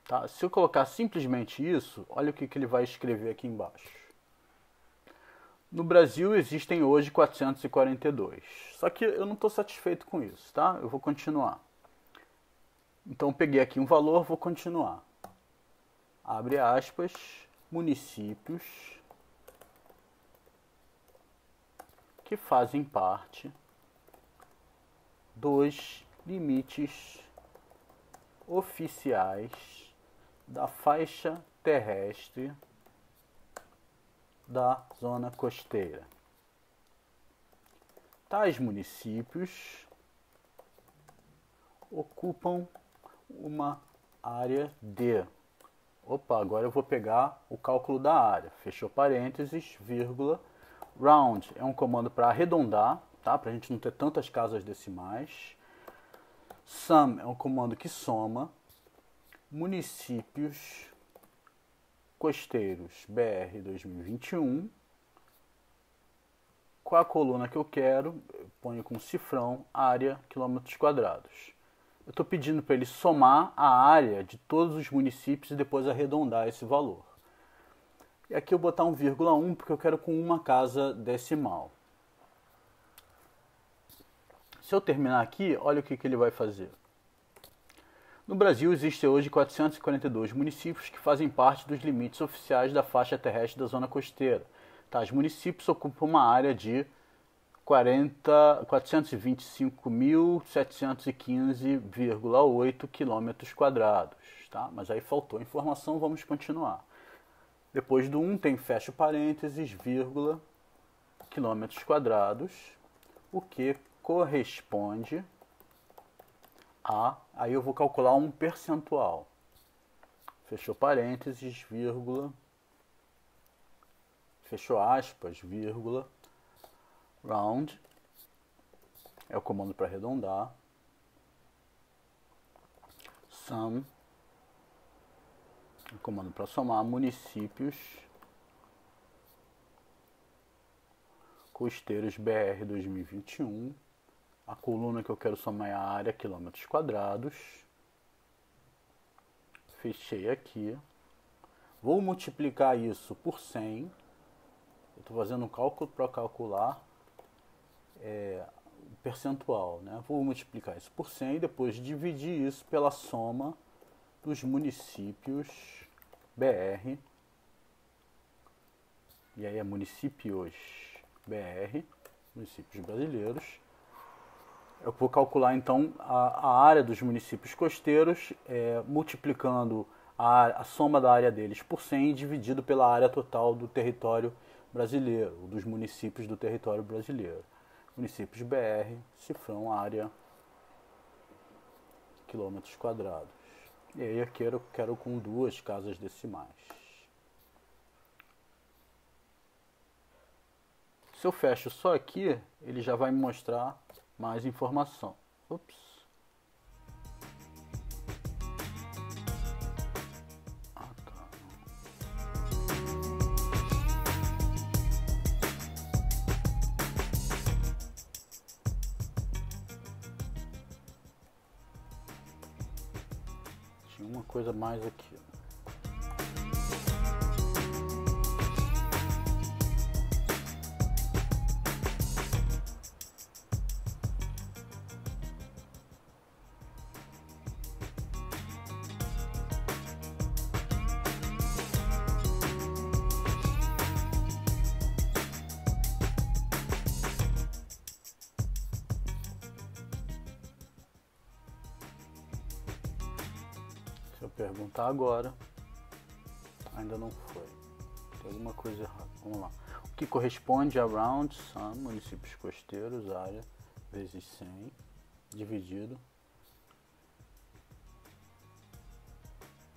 Tá? Se eu colocar simplesmente isso, olha o que ele vai escrever aqui embaixo. No Brasil existem hoje 442. Só que eu não estou satisfeito com isso, tá? Eu vou continuar. Então peguei aqui um valor, vou continuar. Abre aspas, municípios que fazem parte dos limites oficiais da faixa terrestre da zona costeira. Tais municípios ocupam uma área de... Opa, agora eu vou pegar o cálculo da área. Fechou parênteses, vírgula. Round é um comando para arredondar, tá? Para a gente não ter tantas casas decimais. Sum é um comando que soma. municípios costeiros BR 2021. Qual a coluna que eu quero? Eu ponho com cifrão área quilômetros quadrados. Eu estou pedindo para ele somar a área de todos os municípios e depois arredondar esse valor. E aqui eu vou botar 1,1 porque eu quero com uma casa decimal. Se eu terminar aqui, olha o que ele vai fazer. No Brasil existem hoje 442 municípios que fazem parte dos limites oficiais da faixa terrestre da zona costeira. Tais municípios ocupam uma área de 425.715,8 km². Tá? Mas aí faltou informação, vamos continuar. Depois do 1 tem fecha parênteses, vírgula, km², o que corresponde a... Aí eu vou calcular um percentual. Fechou parênteses, vírgula, fechou aspas, vírgula, round, é o comando para arredondar, sum, é o comando para somar municípios costeiros BR 2021, a coluna que eu quero somar é a área km², fechei aqui, vou multiplicar isso por 100, eu estou fazendo um cálculo para calcular o percentual, né? Vou multiplicar isso por 100 e depois dividir isso pela soma dos municípios BR, e aí é municípios BR, municípios brasileiros. Eu vou calcular então a área dos municípios costeiros, multiplicando a soma da área deles por 100 dividido pela área total do território brasileiro, dos municípios do território brasileiro. Municípios BR, cifrão, área, km². E aí eu quero com 2 casas decimais. Se eu fecho só aqui, ele já vai me mostrar mais informação. Ups. Ah, tá. Tinha uma coisa mais aqui. Se eu perguntar agora, ainda não foi. Tem alguma coisa errada. Vamos lá. O que corresponde a round sum, municípios costeiros, área, vezes 100, dividido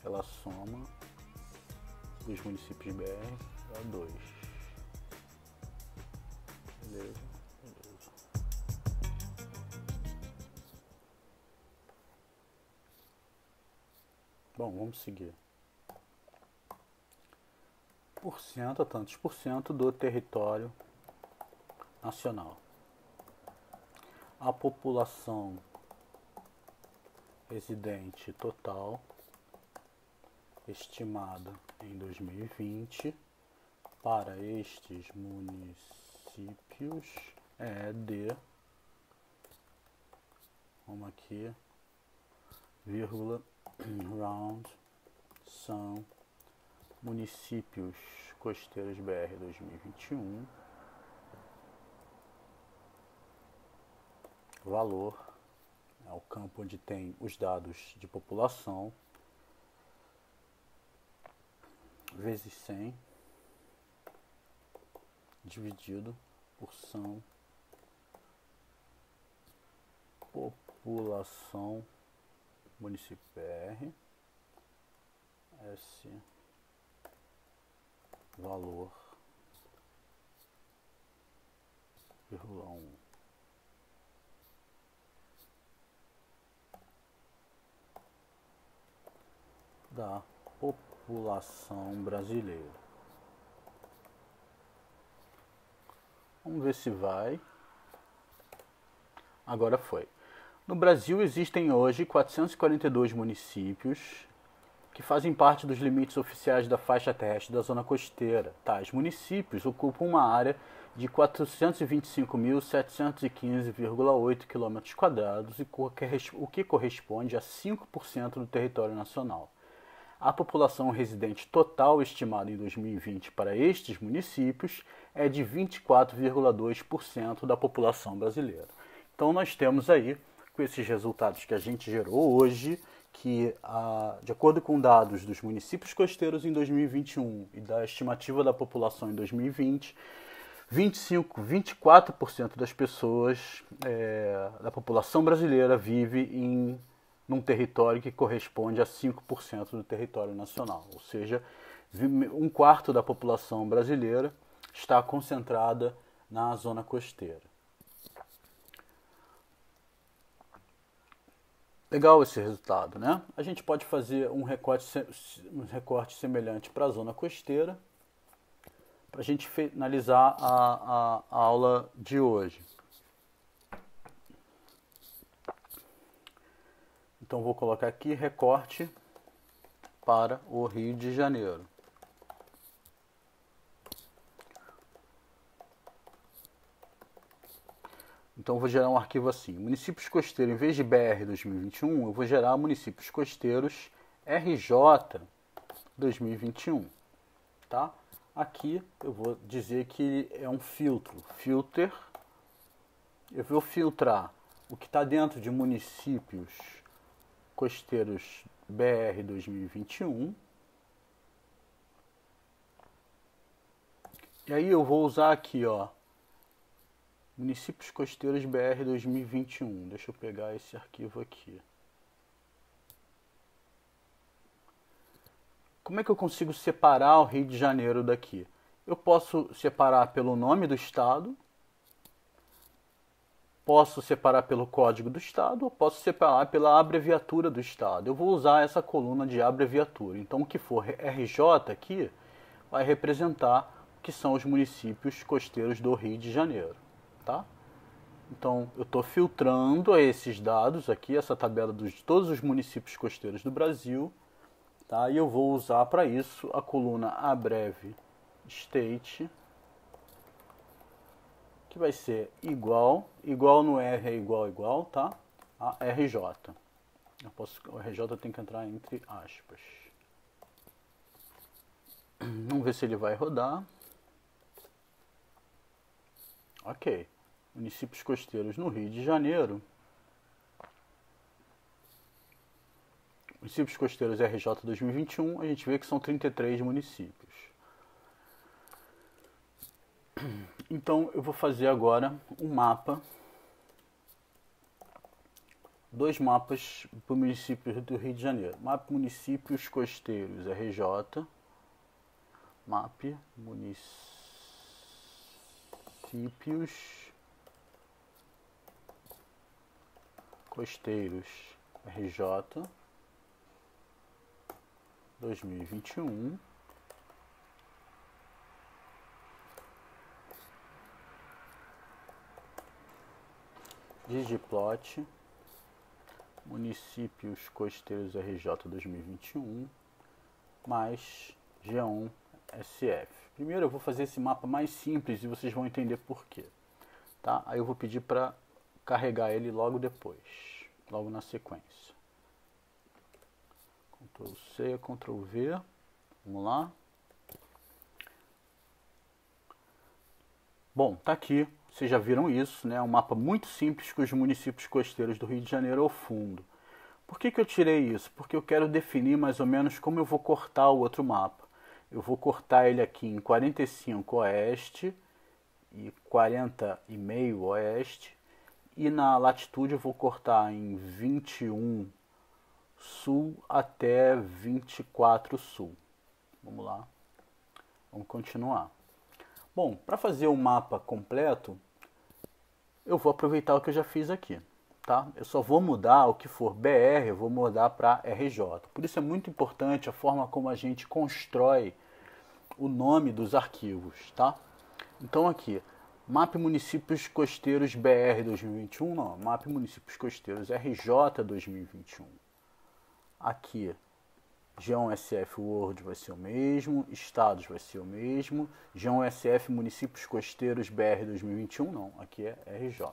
pela soma dos municípios BR a 2. Beleza. Bom, vamos seguir. Porcento a tantos por cento do território nacional. A população residente total estimada em 2020 para estes municípios é de, vamos aqui, vírgula, round, são municípios costeiros BR 2021, valor, é o campo onde tem os dados de população, vezes 100, dividido por são população município BR, S valor, vírgula 1. da população brasileira. Vamos ver se vai. Agora foi. No Brasil existem hoje 442 municípios que fazem parte dos limites oficiais da faixa terrestre da zona costeira. Tais municípios ocupam uma área de 425.715,8 km², o que corresponde a 5% do território nacional. A população residente total estimada em 2020 para estes municípios é de 24,2% da população brasileira. Então nós temos aí, com esses resultados que a gente gerou hoje, que, de acordo com dados dos municípios costeiros em 2021 e da estimativa da população em 2020, 24% das pessoas da população brasileira vive num território que corresponde a 5% do território nacional. Ou seja, 1/4 da população brasileira está concentrada na zona costeira. Legal esse resultado, né? A gente pode fazer um recorte semelhante para a zona costeira, para a gente finalizar a aula de hoje. Então vou colocar aqui recorte para o Rio de Janeiro. Então eu vou gerar um arquivo assim, municípios costeiros, em vez de BR 2021, eu vou gerar municípios costeiros RJ 2021, tá? Aqui eu vou dizer que é um filter, eu vou filtrar o que está dentro de municípios costeiros BR 2021, e aí eu vou usar aqui, ó, municípios costeiros BR 2021. Deixa eu pegar esse arquivo aqui. Como é que eu consigo separar o Rio de Janeiro daqui? Eu posso separar pelo nome do estado, posso separar pelo código do estado, ou posso separar pela abreviatura do estado. Eu vou usar essa coluna de abreviatura. Então, o que for RJ aqui vai representar o que são os municípios costeiros do Rio de Janeiro. Tá? Então, eu estou filtrando esses dados aqui, essa tabela de todos os municípios costeiros do Brasil, tá? E eu vou usar para isso a coluna abreve state, que vai ser igual no R é igual, tá? A RJ. O RJ tem que entrar entre aspas. Vamos ver se ele vai rodar. Ok. Municípios costeiros no Rio de Janeiro. Municípios costeiros RJ 2021, a gente vê que são 33 municípios. Então eu vou fazer agora um mapa, dois mapas para o município do Rio de Janeiro. Mapa municípios costeiros RJ, mapa municípios costeiros RJ 2021. Ggplot municípios costeiros RJ 2021 mais G1 SF. Primeiro eu vou fazer esse mapa mais simples e vocês vão entender por quê. Tá? Aí eu vou pedir para carregar ele logo depois, logo na sequência. Ctrl C, Ctrl V. Vamos lá. Bom, tá aqui. Vocês já viram isso, né? Um mapa muito simples com os municípios costeiros do Rio de Janeiro ao fundo. Por que eu tirei isso? Porque eu quero definir mais ou menos como eu vou cortar o outro mapa. Eu vou cortar ele aqui em 45 oeste e 40,5 oeste. E na latitude eu vou cortar em 21 sul até 24 sul. Vamos lá. Vamos continuar. Bom, para fazer o mapa completo, eu vou aproveitar o que eu já fiz aqui, tá? Eu só vou mudar o que for BR, eu vou mudar para RJ. Por isso é muito importante a forma como a gente constrói o nome dos arquivos, tá? Então aqui, MAP Municípios Costeiros BR 2021, não, MAP Municípios Costeiros RJ 2021. Aqui, Geom SF World vai ser o mesmo, Estados vai ser o mesmo, Geom SF Municípios Costeiros BR 2021, não, aqui é RJ.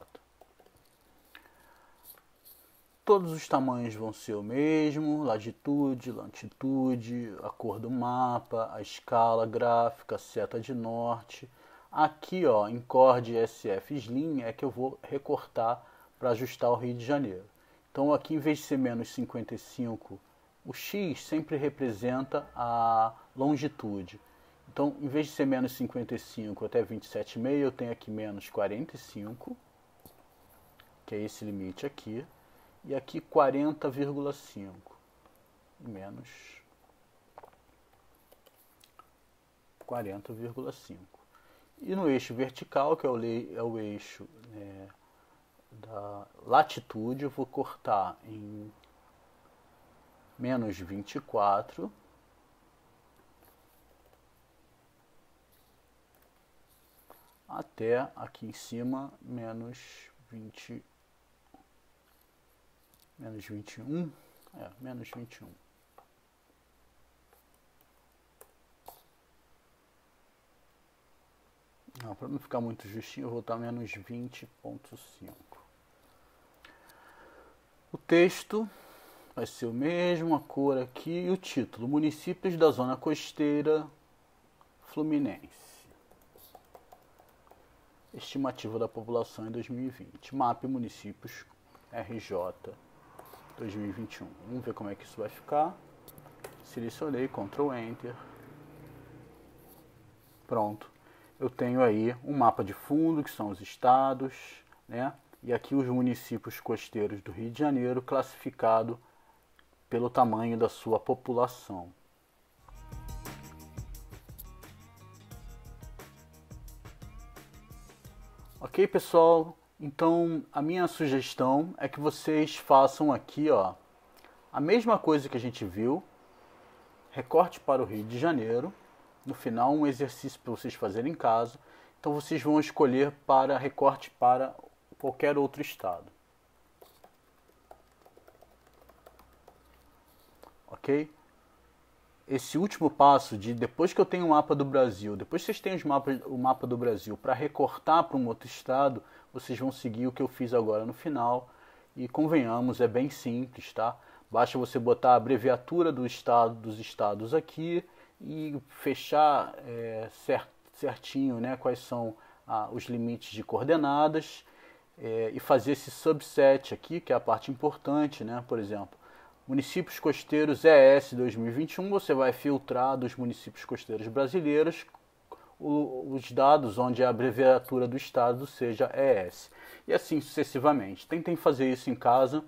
Todos os tamanhos vão ser o mesmo, latitude, longitude, a cor do mapa, a escala gráfica, a seta de norte. Aqui, ó, em Cord SF Slim é que eu vou recortar para ajustar o Rio de Janeiro. Então aqui, em vez de ser menos 55, o X sempre representa a longitude. Então, em vez de ser menos 55 até 27,5, eu tenho aqui menos 45, que é esse limite aqui. E aqui 40,5 menos 40,5. E no eixo vertical, que é o eixo da latitude, eu vou cortar em menos 24 até aqui em cima menos 20. Menos 21, menos 21. Para não ficar muito justinho, eu vou botar menos 20,5. O texto vai ser o mesmo, a cor aqui e o título. Municípios da Zona Costeira Fluminense. Estimativa da população em 2020. MAP Municípios RJ 2021. Vamos ver como é que isso vai ficar. Selecionei, Ctrl Enter. Pronto. Eu tenho aí um mapa de fundo, que são os estados, né? E aqui os municípios costeiros do Rio de Janeiro, classificado pelo tamanho da sua população. Ok, pessoal? Então, a minha sugestão é que vocês façam aqui, ó, a mesma coisa que a gente viu, recorte para o Rio de Janeiro, no final um exercício para vocês fazerem em casa, então vocês vão escolher para recorte para qualquer outro estado. Ok? Esse último passo de depois que eu tenho o mapa do Brasil, depois que vocês têm o mapa do Brasil para recortar para um outro estado, vocês vão seguir o que eu fiz agora no final. E convenhamos, é bem simples, tá? Basta você botar a abreviatura do estado, dos estados aqui e fechar certinho, né, quais são os limites de coordenadas e fazer esse subset aqui, que é a parte importante, né? Por exemplo, municípios costeiros ES 2021, você vai filtrar dos municípios costeiros brasileiros os dados onde a abreviatura do estado seja ES. E assim sucessivamente. Tentem fazer isso em casa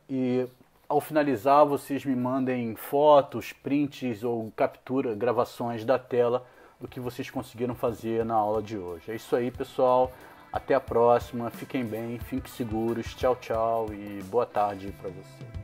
e ao finalizar vocês me mandem fotos, prints ou captura, gravações da tela do que vocês conseguiram fazer na aula de hoje. É isso aí, pessoal. Até a próxima. Fiquem bem, fiquem seguros. Tchau, tchau e boa tarde para vocês.